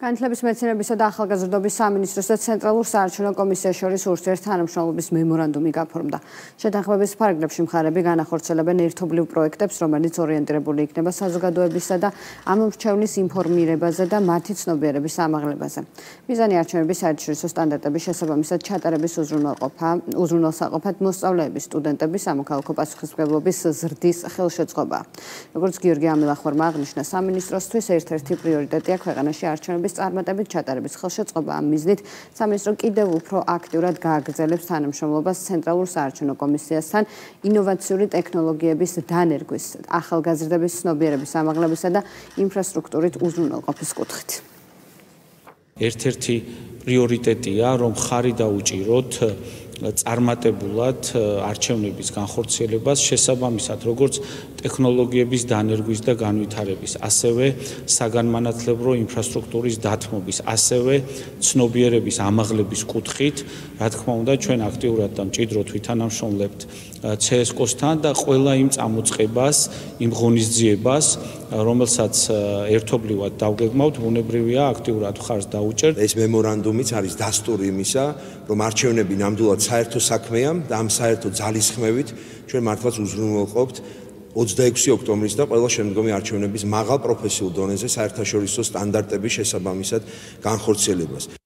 განათლების მეცნიერებისა და ახალგაზრდობის სამინისტროს და ცენტრალურ საარჩევნო კომისიას შორის ურთიერთთანამშრომლობის მემორანდუმი გაფორმდა. შეთანხმების პარაგრაფში მხარეები განახორციელებენ ერთობლივ პროექტებს, რომელიც ორიენტირებული იქნება საზოგადოებისა და ამ მრჩევლის ინფორმირებაზე და მათი ცნობიერების ამაღლებაზე. მიზანი არჩევნების საერთაშორისო სტანდარტების შესაბამისად ჩატარების უზრუნველსაყოფად მოსწავლეების, სტუდენტების სამოქალაქო პასუხისმგებლობის ზრდის ხელშეწყობაა. როგორც გიორგი ამილახვარმა აღნიშნა, სამინისტროსთვის ერთ-ერთი პრიორიტეტია ქვეყანაში არჩევნების წარმატებით ჩატარების ხელშეწყობა. ამ მიზნით სამინისტრო კიდევ უფრო აქტიურად გააგრძელებს თანამშრომლობას ცენტრალურ საარჩევნო კომისიასთან ინოვაციური ტექნოლოგიების დანერგვის, ახალგაზრდების ცნობიერების ამაღლებისა და ინფრასტრუქტურით უზრუნველყოფის კუთხით. ერთ-ერთი პრიორიტეტია, რომ ხარი დაუჭიროთ წარმატებულად არჩევნების განხორციელებას, შესაბამისად როგორც ტექნოლოგიების დანერგვის და განვითარების, ასევე საგანმანათლებლო ინფრასტრუქტურის დათმობის, ასევე ცნობიერების ამაღლების კუთხით, რა თქმა უნდა, ჩვენ აქტიურად და მჭიდროდ ვითანამშრომლებთ CSKOS-თან და ყველა იმ წამოწყებას, იმ ღონისძიებას, რომელსაც ერთობლივად დავგეგმავთ, ბუნებრივია აქტიურად მხარს დაუჭერთ. ეს მემორანდუმიც არის დასტური იმისა, რომ არჩევნები ნამდვილად საერთო საქმეა და ამ საერთო ძალისხმევით ჩვენ მართლაც უზრუნველყოფთ 26 ოქტომბრის და ყველა შემდგომი არჩევნების მაღალ პროფესიულ დონეზე საერთაშორისო სტანდარტების შესაბამისად განხორციელებას.